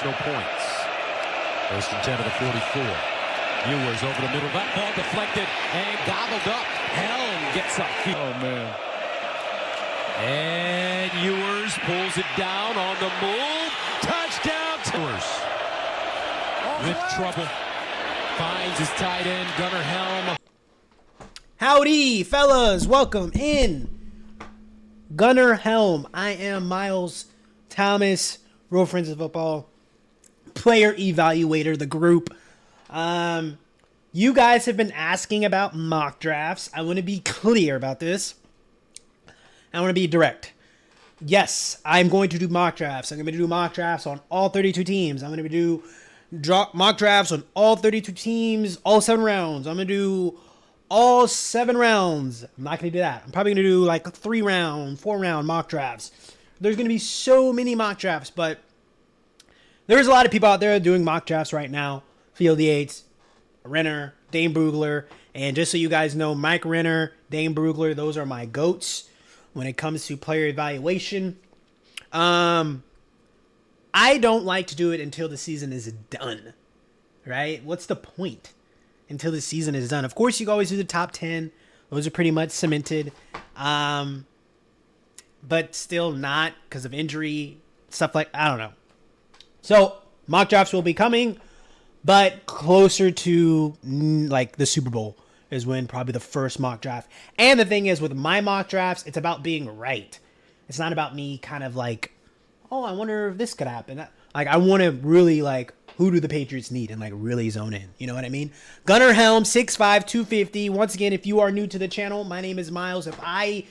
yards, no points. First and 10 to the 44. Ewers over the middle. That ball deflected and gobbled up. Helm gets up. Oh, man. And Ewers pulls it down on the move. Touchdown. Ewers with trouble. Finds his tight end, Gunnar Helm. Howdy, fellas. Welcome in. Gunnar Helm. I am Miles Thomas, Real Friends of Football, player evaluator, the group. You guys have been asking about mock drafts. I want to be clear about this. I want to be direct. Yes, I'm going to do mock drafts. I'm going to do mock drafts on all 32 teams. I'm going to do mock drafts on all 32 teams, all 7 rounds. I'm going to do all 7 rounds. I'm not going to do that. I'm probably going to do like 3-round, 4-round mock drafts. There's going to be so many mock drafts, but there's a lot of people out there doing mock drafts right now. Field Yates, Renner, Dane Brugler, and just so you guys know, Mike Renner, Dane Brugler, those are my GOATs when it comes to player evaluation. I don't like to do it until the season is done, right? What's the point until the season is done? Of course, you can always do the top 10. Those are pretty much cemented, but still not because of injury, stuff like, I don't know. So mock drafts will be coming, but closer to like the Super Bowl is when probably the first mock draft. And the thing is, with my mock drafts, it's about being right. It's not about me kind of like, oh, I wonder if this could happen. Like, I want to really like, who do the Patriots need? And like really zone in. You know what I mean? Gunnar Helm, 6'5", 250. Once again, if you are new to the channel, my name is Miles. If I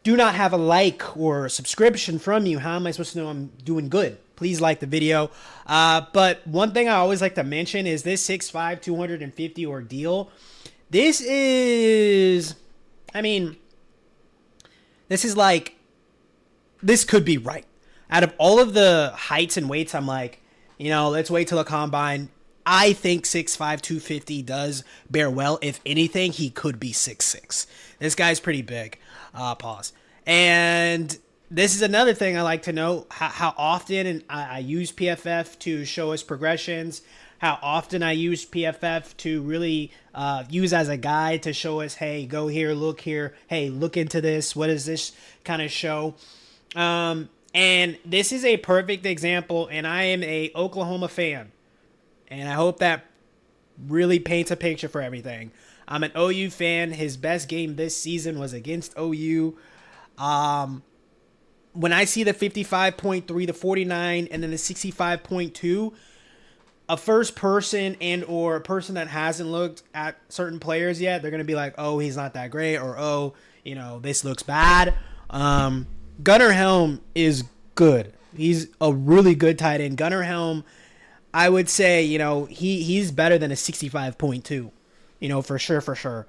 do not have a like or a subscription from you, how am I supposed to know I'm doing good? Please like the video. But one thing I always like to mention is this 6'5", 250 ordeal. This is, I mean, this is like, this could be right. Out of all of the heights and weights, I'm like, you know, let's wait till the combine. I think 6'5", 250 does bear well. If anything, he could be 6'6". This guy's pretty big. Pause. And this is another thing I like to know, how often, and I use PFF to show us progressions, how often I use PFF to really use as a guide to show us, hey, go here, look here, hey, look into this, what does this kind of show? And this is a perfect example, and I am a Oklahoma fan, and I hope that really paints a picture for everything. I'm an OU fan. His best game this season was against OU. When I see the 55.3, the 49, and then the 65.2, a first person and or a person that hasn't looked at certain players yet, they're going to be like, oh, he's not that great, or, oh, you know, this looks bad. Gunnar Helm is good. He's a really good tight end. Gunnar Helm, I would say, you know, he's better than a 65.2, you know, for sure.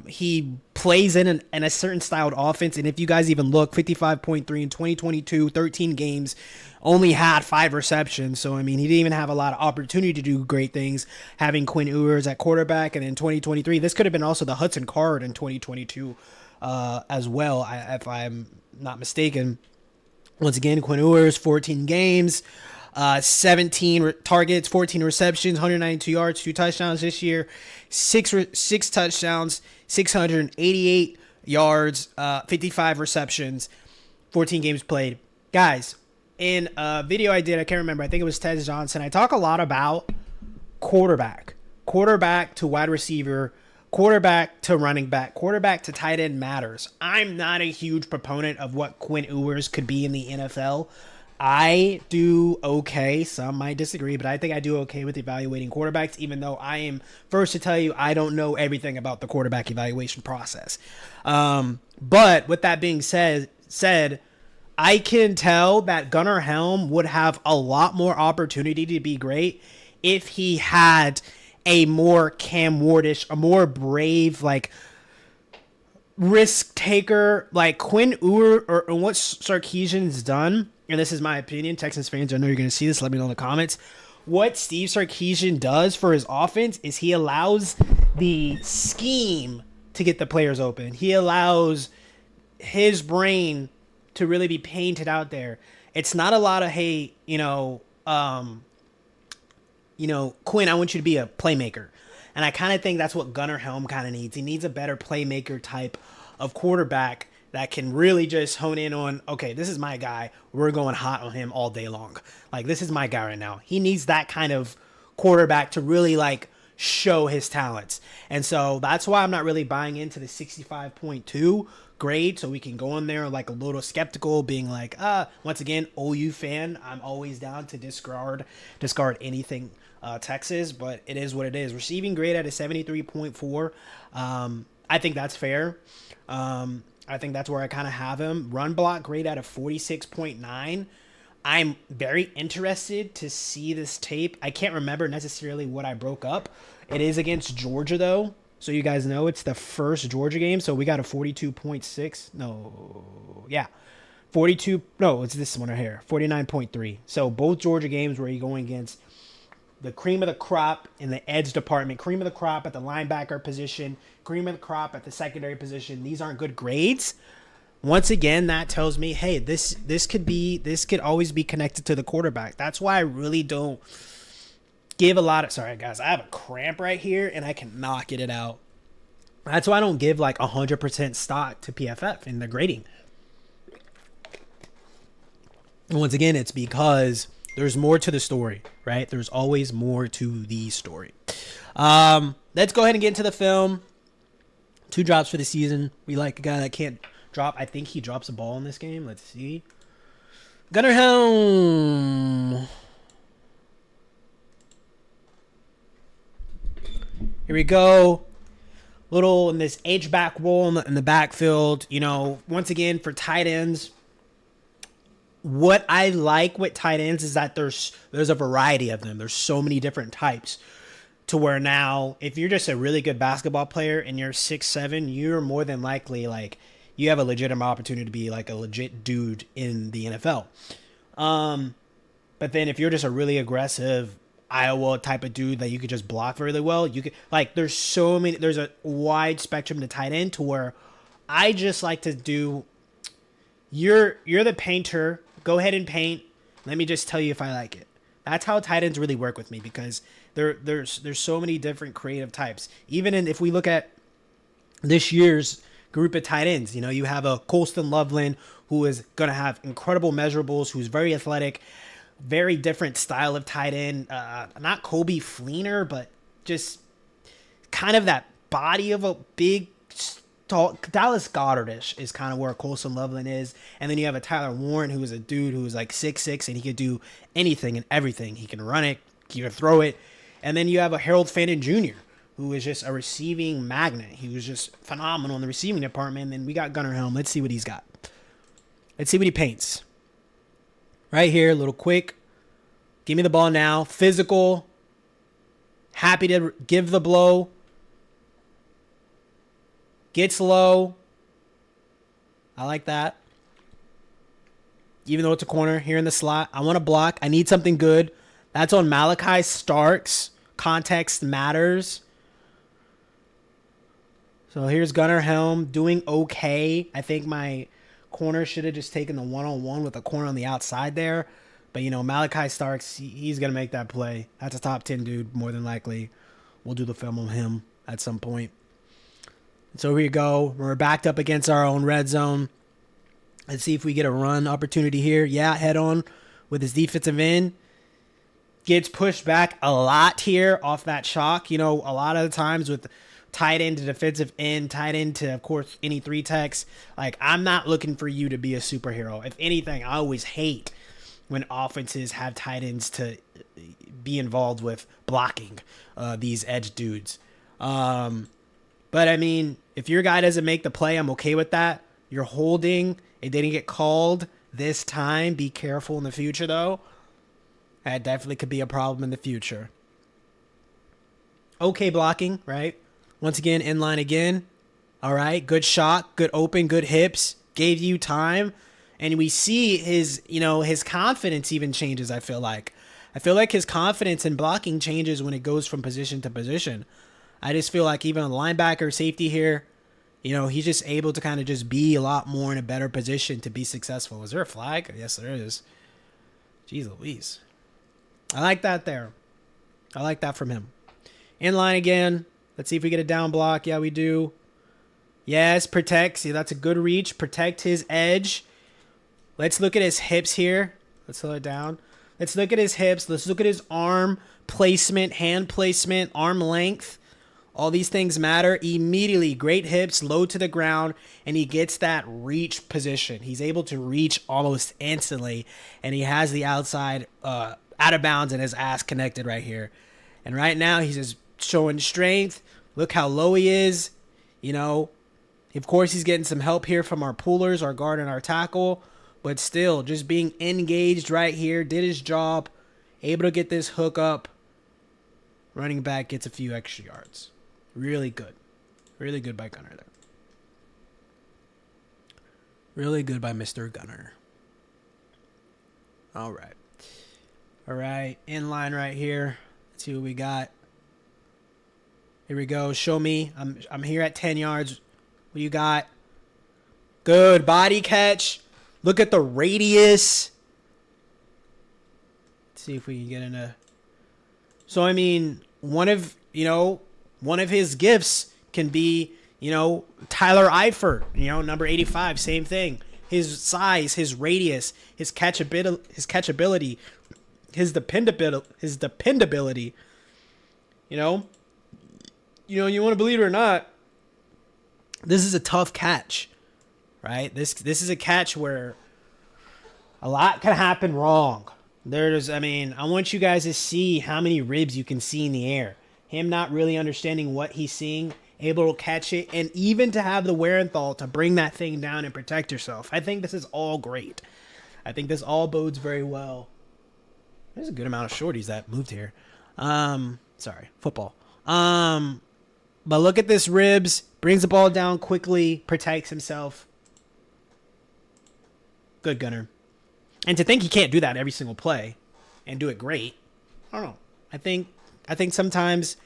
He plays in a certain styled offense, and if you guys even look, 55.3 in 2022, 13 games, only had 5 receptions. So I mean, he didn't even have a lot of opportunity to do great things, having Quinn Ewers at quarterback. And in 2023, this could have been also the Hudson Card in 2022 as well, if I'm not mistaken. Once again, Quinn Ewers, 14 games, 17 targets, 14 receptions, 192 yards, 2 touchdowns this year, 6 touchdowns, 688 yards, 55 receptions, 14 games played. Guys, in a video I did, I can't remember, I think it was Ted Johnson, I talk a lot about quarterback to wide receiver, quarterback to running back, quarterback to tight end matters. I'm not a huge proponent of what Quinn Ewers could be in the NFL. I do okay. Some might disagree, but I think I do okay with evaluating quarterbacks, even though I am first to tell you I don't know everything about the quarterback evaluation process. But with that being said, I can tell that Gunnar Helm would have a lot more opportunity to be great if he had a more Cam Wardish, a more brave, like, risk taker, like Quinn Ewers, or what Sarkisian's done. And this is my opinion, Texans fans, I know you're going to see this, let me know in the comments. What Steve Sarkisian does for his offense is he allows the scheme to get the players open. He allows his brain to really be painted out there. It's not a lot of, hey, you know, Quinn, I want you to be a playmaker. And I kind of think that's what Gunnar Helm kind of needs. He needs a better playmaker type of quarterback that can really just hone in on, okay, this is my guy. We're going hot on him all day long. Like, this is my guy right now. He needs that kind of quarterback to really, like, show his talents. And so that's why I'm not really buying into the 65.2 grade. So we can go in there like a little skeptical, being like, once again, OU fan, I'm always down to discard anything Texas, but it is what it is. Receiving grade at a 73.4. I think that's fair. I think that's where I kind of have him. Run block grade at a 46.9. I'm very interested to see this tape. I can't remember necessarily what I broke up. It is against Georgia, though. So you guys know it's the first Georgia game. So we got a 42.6. No, yeah. 42. No, it's this one right here. 49.3. So both Georgia games where you're going against the cream of the crop in the edge department, cream of the crop at the linebacker position, cream of the crop at the secondary position. These aren't good grades. Once again, that tells me, hey, this could always be connected to the quarterback. That's why I really don't give a lot of, sorry guys, I have a cramp right here and I cannot get it out. That's why I don't give like 100% stock to PFF in the grading. And once again, it's because there's more to the story, right? There's always more to the story. Let's go ahead and get into the film. 2 drops for the season. We like a guy that can't drop. I think he drops a ball in this game. Let's see. Gunnar Helm. Here we go. Little in this H-back role in the backfield. Once again, for tight ends, what I like with tight ends is that there's a variety of them. There's so many different types to where now if you're just a really good basketball player and you're 6'7", you're more than likely like you have a legitimate opportunity to be like a legit dude in the NFL. But then if you're just a really aggressive Iowa type of dude that you could just block really well, you could like there's a wide spectrum to tight end to where I just like to do you're the painter. Go ahead and paint. Let me just tell you if I like it. That's how tight ends really work with me because there's so many different creative types. Even if we look at this year's group of tight ends, you have a Colston Loveland who is going to have incredible measurables, who's very athletic, very different style of tight end. Not Kobe Fleener, but just kind of that body of a big tall Dallas Goddard-ish is kind of where Colston Loveland is. And then you have a Tyler Warren who is a dude who's like 6'6", and he could do anything and everything. He can run it, he can throw it. And then you have a Harold Fannin Jr., who is just a receiving magnet. He was just phenomenal in the receiving department. And then we got Gunnar Helm. Let's see what he's got. Let's see what he paints. Right here, a little quick. Give me the ball now. Physical. Happy to give the blow. Gets low. I like that. Even though it's a corner here in the slot. I want to block. I need something good. That's on Malachi Starks. Context matters. So here's Gunnar Helm doing okay. I think my corner should have just taken the one-on-one with a corner on the outside there. But, Malachi Starks, he's going to make that play. That's a top 10 dude, more than likely. We'll do the film on him at some point. So here you go. We're backed up against our own red zone. Let's see if we get a run opportunity here. Yeah, head on with his defensive end. Gets pushed back a lot here off that shock. A lot of the times with tight end to defensive end, tight end to, of course, any 3-techs. Like, I'm not looking for you to be a superhero. If anything, I always hate when offenses have tight ends to be involved with blocking these edge dudes. But, I mean, if your guy doesn't make the play, I'm okay with that. You're holding. It didn't get called this time. Be careful in the future, though. That definitely could be a problem in the future. Okay blocking, right? Once again, in line again. All right, good shot, good open, good hips. Gave you time. And we see his confidence even changes, I feel like. I feel like his confidence in blocking changes when it goes from position to position. I just feel like even on the linebacker, safety here, he's just able to kind of just be a lot more in a better position to be successful. Is there a flag? Yes, there is. Jeez Louise. I like that there. I like that from him. In line again. Let's see if we get a down block. Yeah, we do. Yes, protect. See, that's a good reach. Protect his edge. Let's look at his hips here. Let's slow it down. Let's look at his hips. Let's look at his arm placement, hand placement, arm length. All these things matter. Immediately, great hips, low to the ground, and he gets that reach position. He's able to reach almost instantly, and he has the outside out of bounds and his ass connected right here. And right now, he's just showing strength. Look how low he is. You know, of course, he's getting some help here from our pullers, our guard, and our tackle. But still, just being engaged right here, did his job, able to get this hook up. Running back gets a few extra yards. Really good. Really good by Gunnar there. Really good by Mr. Gunnar. All right. All right. In line right here. Let's see what we got. Here we go. Show me. I'm here at 10 yards. What you got? Good. Body catch. Look at the radius. Let's see if we can get into... So, I mean, one of his gifts can be, Tyler Eifert, number 85, same thing. His size, his radius, his catchability, his dependability. You want to believe it or not, this is a tough catch, right? This is a catch where a lot can happen wrong. I want you guys to see how many ribs you can see in the air. Him not really understanding what he's seeing, able to catch it, and even to have the wherewithal to bring that thing down and protect yourself. I think this is all great. I think this all bodes very well. There's a good amount of shorties that moved here. Sorry, football. But look at this ribs. Brings the ball down quickly, protects himself. Good, Gunnar. And to think he can't do that every single play and do it great, I don't know. I think sometimes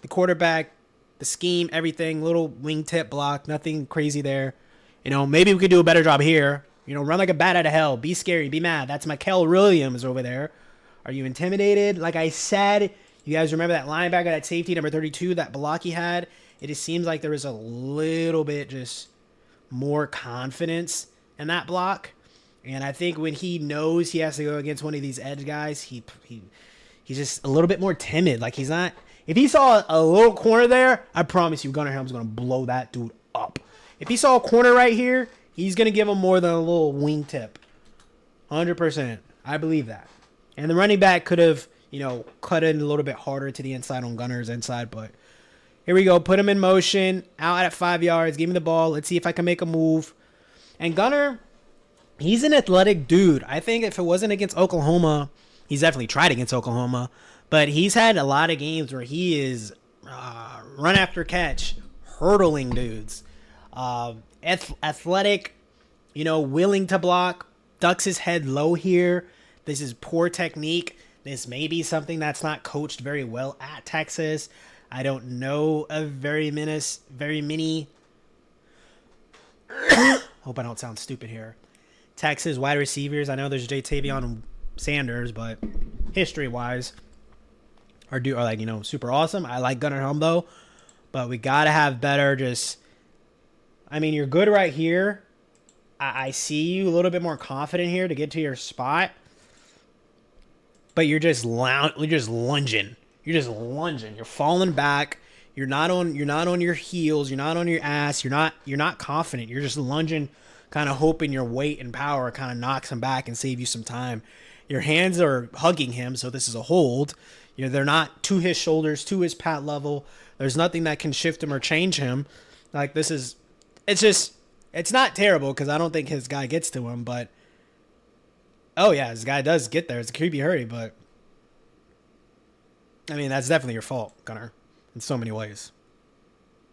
the quarterback, the scheme, everything, little wingtip block, nothing crazy there. Maybe we could do a better job here. Run like a bat out of hell. Be scary. Be mad. That's Mikel Williams over there. Are you intimidated? Like I said, you guys remember that linebacker, that safety, number 32, that block he had? It just seems like there was a little bit just more confidence in that block. And I think when he knows he has to go against one of these edge guys, he's just a little bit more timid. Like he's not. If he saw a little corner there, I promise you, Gunnar Helm's gonna blow that dude up. If he saw a corner right here, he's gonna give him more than a little wingtip. 100%. I believe that. And the running back could have, cut in a little bit harder to the inside on Gunnar's inside, but here we go. Put him in motion. Out at 5 yards. Give me the ball. Let's see if I can make a move. And Gunnar, he's an athletic dude. I think if it wasn't against Oklahoma, he's definitely tried against Oklahoma, but he's had a lot of games where he is run after catch, hurdling dudes. Athletic, willing to block, ducks his head low here. This is poor technique. This may be something that's not coached very well at Texas. I don't know of very many. Hope I don't sound stupid here. Texas wide receivers. I know there's Jatavion Sanders, but history-wise, are like super awesome. I like Gunnar Helm though, but we gotta have better. You're good right here. I see you a little bit more confident here to get to your spot, but you're just lunging. You're falling back. You're not on your heels. You're not on your ass. You're not confident. You're just lunging, kind of hoping your weight and power kind of knocks him back and save you some time. Your hands are hugging him, so this is a hold. They're not to his shoulders, to his pad level. There's nothing that can shift him or change him. It's not terrible because I don't think his guy gets to him, but oh yeah, his guy does get there. It's a creepy hurry, but that's definitely your fault, Gunnar, in so many ways.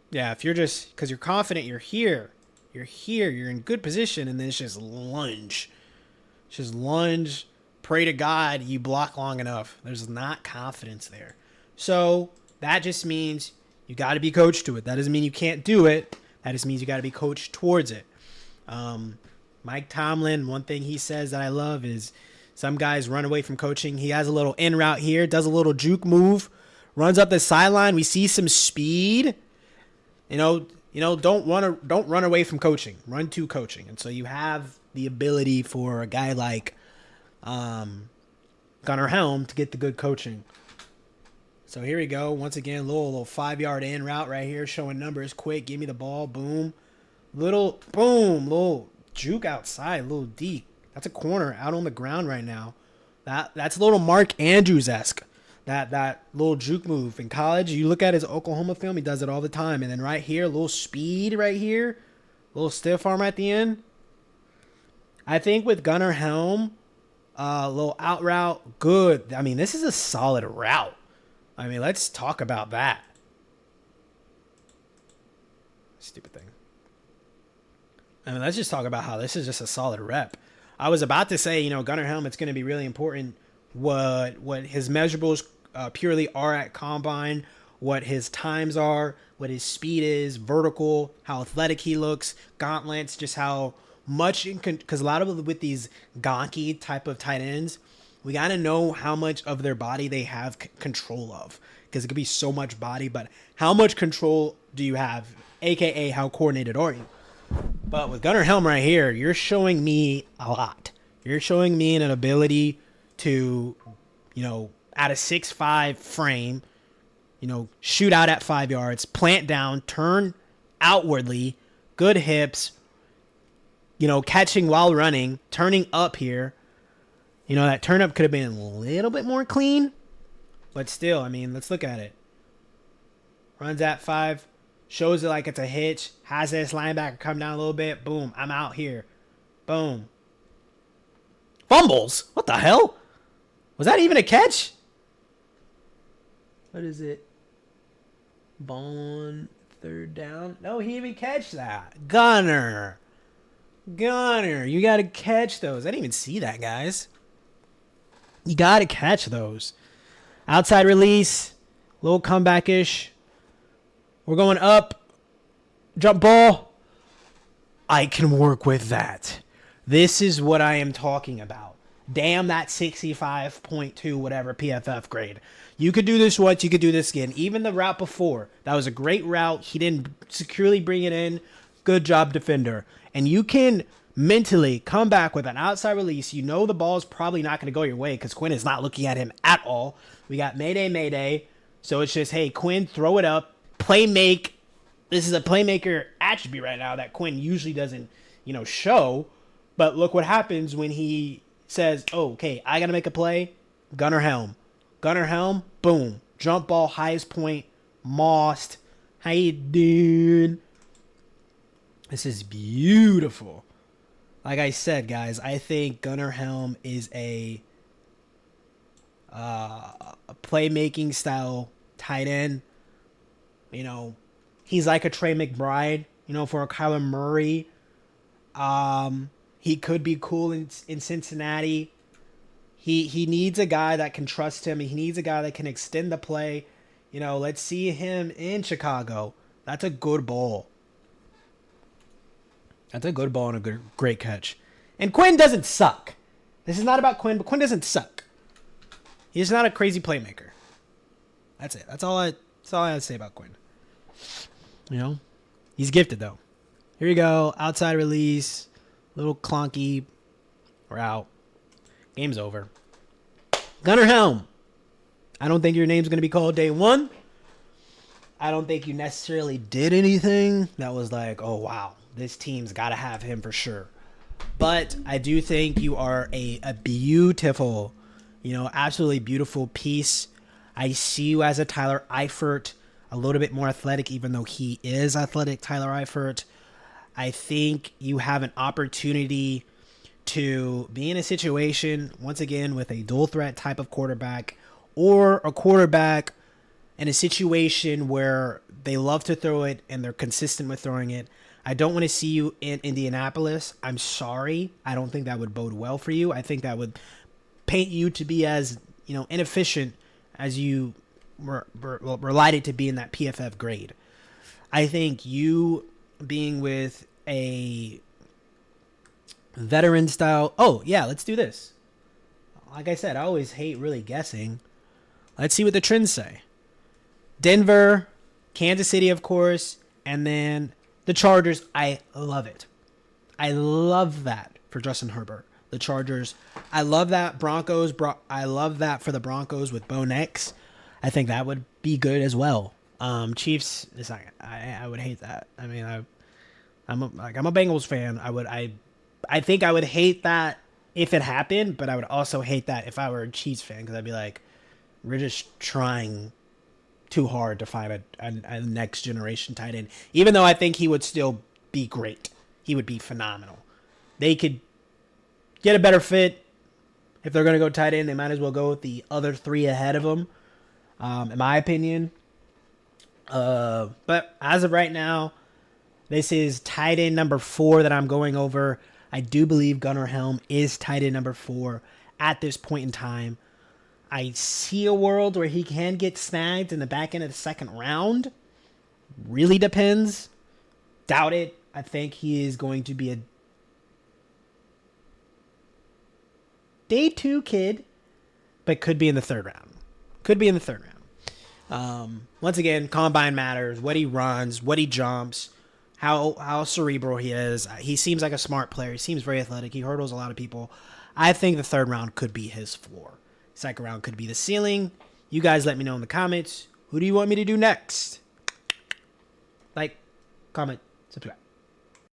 Yeah, if you're just, because you're confident, you're here, you're in good position, and then it's just lunge. Pray to God you block long enough. There's not confidence there. So that just means you got to be coached to it. That doesn't mean you can't do it. That just means you got to be coached towards it. Mike Tomlin, one thing he says that I love is Some guys run away from coaching. He has a little in route here, does a little juke move, runs up the sideline. We see some speed. Don't run away from coaching. Run to coaching. And so you have the ability for a guy like Gunnar Helm to get the good coaching. So here we go. Once again, little 5-yard in route right here, showing numbers quick. Give me the ball. Boom. Little juke outside, little deep. That's a corner out on the ground right now. That's a little Mark Andrews-esque. That little juke move. In college, you look at his Oklahoma film, he does it all the time. And then right here, a little speed right here. A little stiff arm at the end. I think with Gunnar Helm, a little out route, good. I mean, this is a solid route. I mean, let's talk about that. Stupid thing. I mean, let's just talk about how this is just a solid rep. I was about to say, Gunnar Helm, it's going to be really important what his measurables purely are at combine, what his times are, what his speed is, vertical, how athletic he looks, gauntlets, just how much, because a lot of with these gonky type of tight ends, we got to know how much of their body they have control of, because it could be so much body, but how much control do you have, aka how coordinated are you? But with Gunnar Helm right here, you're showing me a lot. You're showing me an ability to, at a 6'5" frame, shoot out at 5 yards, plant down, turn outwardly, good hips, catching while running, turning up here. That turn up could have been a little bit more clean, but still, I mean, let's look at it. Runs at 5. Shows it like it's a hitch. Has this linebacker come down a little bit. Boom. I'm out here. Boom. Fumbles. What the hell? Was that even a catch? What is it? Ball 3rd down. No, he didn't even catch that. Gunnar. You got to catch those. I didn't even see that, guys. You got to catch those. Outside release. Little comeback-ish. We're going up. Jump ball. I can work with that. This is what I am talking about. Damn that 65.2 whatever PFF grade. You could do this once. You could do this again. Even the route before. That was a great route. He didn't securely bring it in. Good job, defender. And you can mentally come back with an outside release. The ball is probably not going to go your way because Quinn is not looking at him at all. We got mayday. So it's just, hey, Quinn, throw it up. Play make. This is a playmaker attribute right now that Quinn usually doesn't, show. But look what happens when he says, oh, okay, I got to make a play. Gunnar Helm, boom. Jump ball, highest point, mossed. How you doing? This is beautiful. Like I said, guys, I think Gunnar Helm is a playmaking style tight end. He's like a Trey McBride, for a Kyler Murray. He could be cool in Cincinnati. He needs a guy that can trust him. He needs a guy that can extend the play. Let's see him in Chicago. That's a good ball. That's a good ball and a great catch. And Quinn doesn't suck. This is not about Quinn, but Quinn doesn't suck. He's not a crazy playmaker. That's it. That's all I have to say about Quinn. He's gifted though. Here we go. Outside release. Little clunky. We're out. Game's over. Gunnar Helm. I don't think your name's going to be called day one. I don't think you necessarily did anything that was like, oh, wow, this team's got to have him for sure. But I do think you are a beautiful, absolutely beautiful piece. I see you as a Tyler Eifert, a little bit more athletic, even though he is athletic, Tyler Eifert. I think you have an opportunity to be in a situation, once again, with a dual threat type of quarterback, or a quarterback in a situation where they love to throw it and they're consistent with throwing it. I don't want to see you in Indianapolis. I'm sorry. I don't think that would bode well for you. I think that would paint you to be as, inefficient as you were related to be in that PFF grade. I think you being with a veteran style. Oh, yeah, let's do this. like I said, I always hate really guessing. Let's see what the trends say. Denver, Kansas City, of course, and then the Chargers. I love it. I love that for Justin Herbert. The Chargers. I love that. Broncos. I love that for the Broncos with Bo Nix. I think that would be good as well. Chiefs. It's not. I would hate that. I mean, I'm a Bengals fan. I think I would hate that if it happened, but I would also hate that if I were a Chiefs fan, because I'd be like, we're just trying too hard to find a next generation tight end. Even though I think he would still be great. He would be phenomenal. They could get a better fit. If they're going to go tight end, they might as well go with the other three ahead of them, in my opinion. But as of right now, this is tight end number 4 that I'm going over. I do believe Gunnar Helm is tight end number 4 at this point in time. I see a world where he can get snagged in the back end of the second round. Really depends. Doubt it. I think he is going to be a day 2 kid, but could be in the third round. Once again, combine matters. What he runs, what he jumps, how cerebral he is. He seems like a smart player. He seems very athletic. He hurdles a lot of people. I think the third round could be his floor. Second round could be the ceiling. You guys let me know in the comments. Who do you want me to do next? Like, comment, subscribe.